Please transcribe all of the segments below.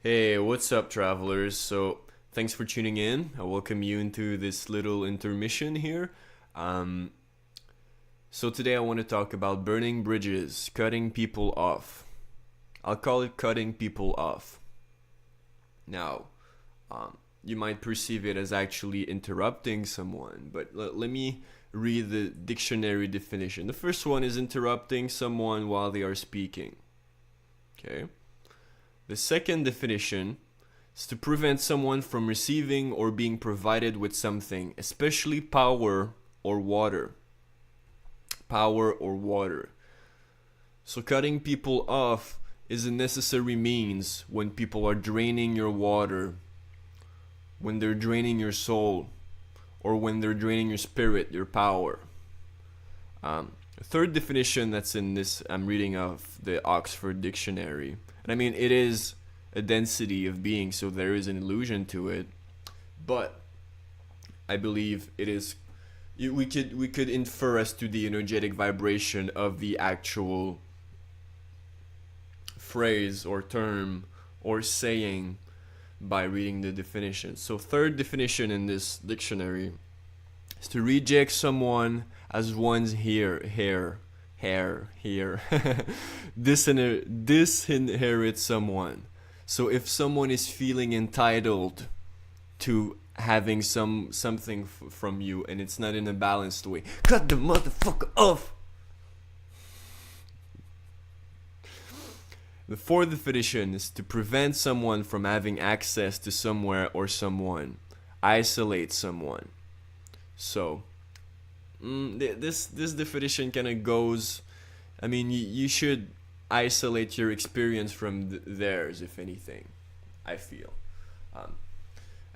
Hey, what's up, travelers? Thanks for tuning in. I welcome you into this little intermission here. Um, Today I want to talk about burning bridges, cutting people off. I'll call it cutting people off. Now, you might perceive it as actually interrupting someone, but let me read the dictionary definition. The first one is interrupting someone while they are speaking. Okay. The second definition is to prevent someone from receiving or being provided with something, especially power or water. Power or water. So cutting people off is a necessary means when people are draining your water, when they're draining your soul, or when they're draining your spirit, your power. A third definition that's in this, I'm reading of the Oxford Dictionary. And I mean, it is a density of being, so there is an illusion to it. But I believe it is. We could infer as to the energetic vibration of the actual phrase or term or saying by reading the definition. So third definition in this dictionary is to reject someone as one's hair, disinherit someone. So if someone is feeling entitled to having something from you and it's not in a balanced way, cut the motherfucker off. The fourth definition is to prevent someone from having access to somewhere or someone, isolate someone. So this definition kind of goes. I mean, you should isolate your experience from theirs, if anything. I feel,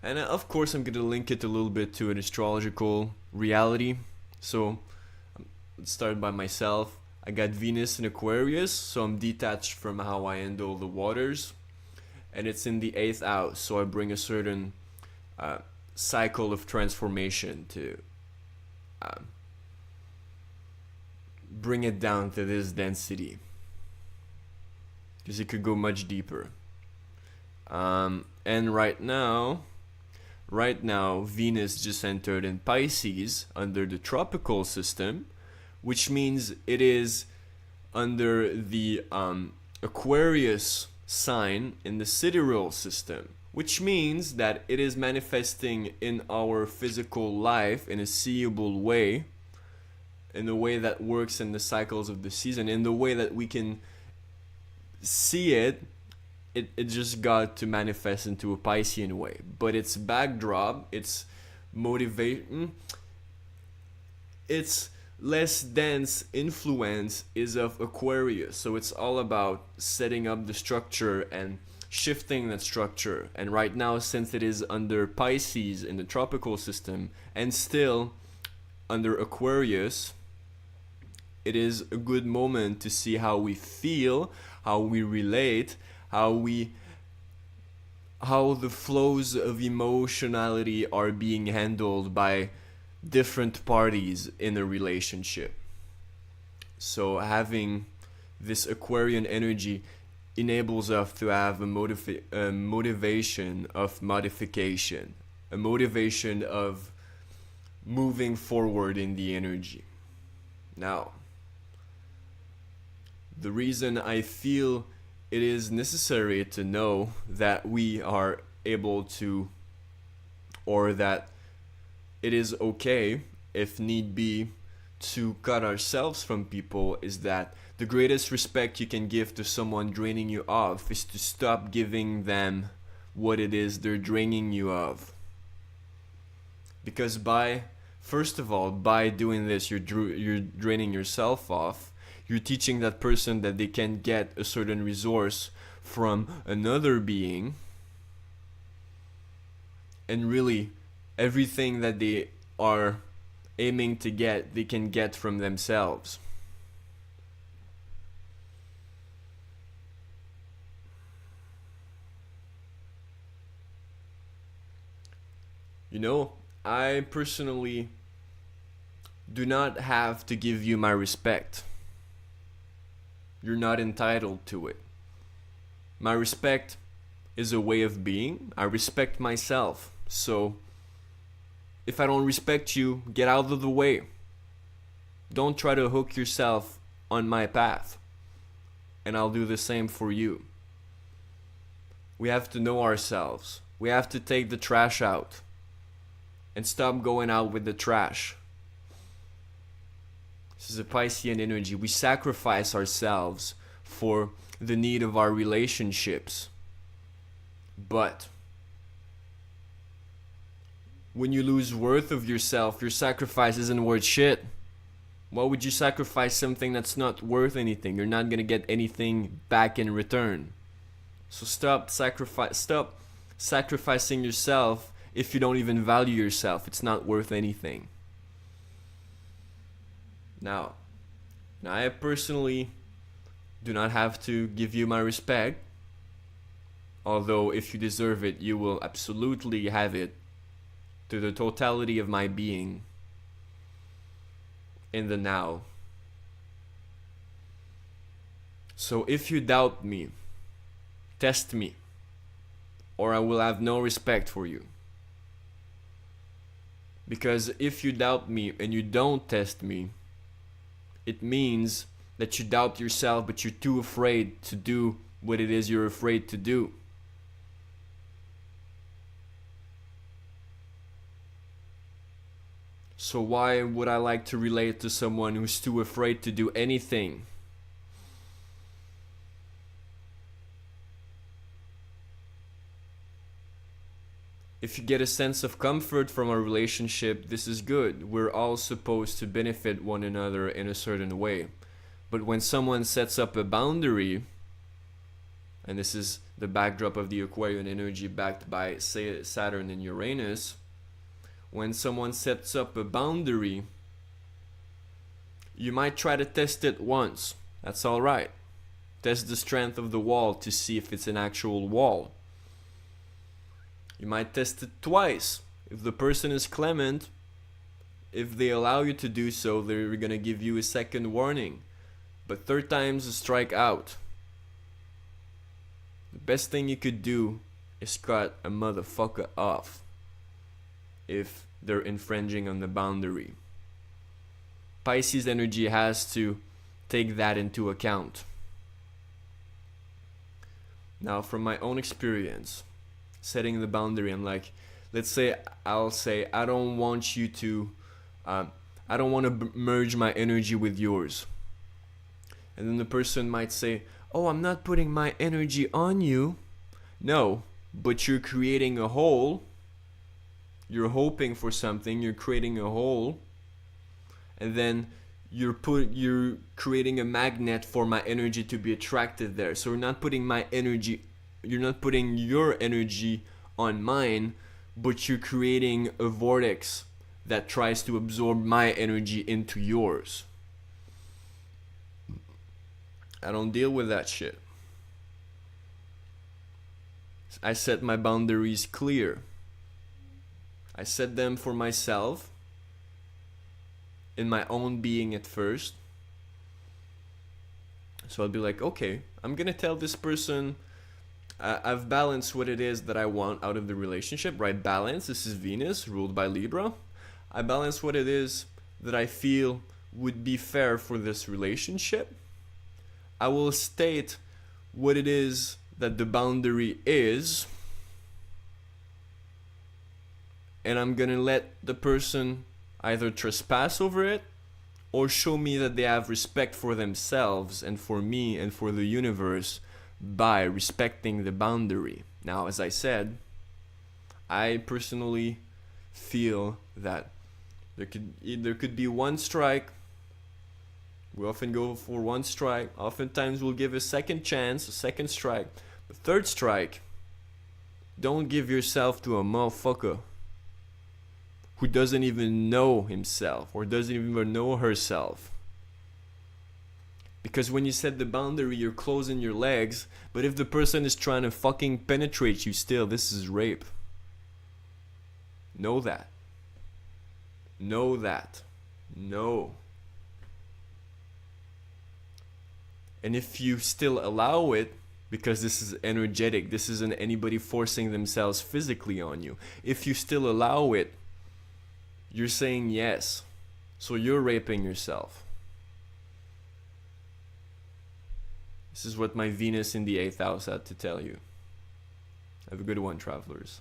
and of course, I'm gonna link it a little bit to an astrological reality. So let's start by myself. I got Venus in Aquarius, so I'm detached from how I handle the waters, and it's in the 8th house. So I bring a certain cycle of transformation to bring it down to this density, because it could go much deeper. And right now, Venus just entered in Pisces under the tropical system, which means it is under the Aquarius sign in the sidereal system, which means that it is manifesting in our physical life in a seeable way, in the way that works in the cycles of the season, in the way that we can see it. It just got to manifest into a Piscean way, but its backdrop, its motivation, its less dense influence is of Aquarius. So it's all about setting up the structure and shifting that structure. And right now, since it is under Pisces in the tropical system and still under Aquarius, it is a good moment to see how we feel, how we relate, how the flows of emotionality are being handled by different parties in a relationship. So having this Aquarian energy enables us to have a motivation of modification, a motivation of moving forward in the energy. Now, the reason I feel it is necessary to know that we are able to, or that it is okay, if need be, to cut ourselves from people, is that the greatest respect you can give to someone draining you off is to stop giving them what it is they're draining you of. Because first of all, by doing this, you're draining yourself off. You're teaching that person that they can get a certain resource from another being, and really everything that they are aiming to get, they can get from themselves. You know, I personally do not have to give you my respect. You're not entitled to it. My respect is a way of being. I respect myself. So if I don't respect you, get out of the way. Don't try to hook yourself on my path. And I'll do the same for you. We have to know ourselves. We have to take the trash out. And stop going out with the trash. This is a Piscean energy. We sacrifice ourselves for the need of our relationships. But when you lose worth of yourself, your sacrifice isn't worth shit. Why would you sacrifice something that's not worth anything? You're not gonna get anything back in return. So stop sacrificing yourself if you don't even value yourself. It's not worth anything. Now I personally do not have to give you my respect. Although if you deserve it, you will absolutely have it to the totality of my being in the now. So if you doubt me, test me, or I will have no respect for you. Because if you doubt me and you don't test me, it means that you doubt yourself, but you're too afraid to do what it is you're afraid to do. So why would I like to relate to someone who's too afraid to do anything? If you get a sense of comfort from a relationship, this is good. We're all supposed to benefit one another in a certain way. But when someone sets up a boundary, and this is the backdrop of the Aquarian energy backed by Saturn and Uranus, when someone sets up a boundary, you might try to test it once. That's all right. Test the strength of the wall to see if it's an actual wall. You might test it twice. If the person is clement, if they allow you to do so, they're going to give you a second warning. But third time's a strike out. The best thing you could do is cut a motherfucker off if they're infringing on the boundary. Pisces energy has to take that into account. Now, from my own experience, setting the boundary, I'm like, let's say I'll say, I don't want you to, I don't want to merge my energy with yours. And then the person might say, oh, I'm not putting my energy on you. No, but you're creating a hole. You're hoping for something, you're creating a hole. And then you're creating a magnet for my energy to be attracted there. So you're not putting your energy on mine, but you're creating a vortex that tries to absorb my energy into yours. I don't deal with that shit. I set my boundaries clear. I set them for myself, in my own being at first. So I'll be like, okay, I'm gonna tell this person I've balanced what it is that I want out of the relationship, right? Balance, this is Venus, ruled by Libra. I balance what it is that I feel would be fair for this relationship. I will state what it is that the boundary is, and I'm gonna let the person either trespass over it or show me that they have respect for themselves and for me and for the universe by respecting the boundary. Now, as I said, I personally feel that there could be one strike. We often go for one strike. Oftentimes we'll give a second chance, a second strike. The third strike, don't give yourself to a motherfucker who doesn't even know himself or doesn't even know herself. Because when you set the boundary, you're closing your legs. But if the person is trying to fucking penetrate you still, this is rape. Know that. Know that. Know. And if you still allow it, because this is energetic. This isn't anybody forcing themselves physically on you. If you still allow it, you're saying yes. So you're raping yourself. This is what my Venus in the 8th house had to tell you. Have a good one, travelers.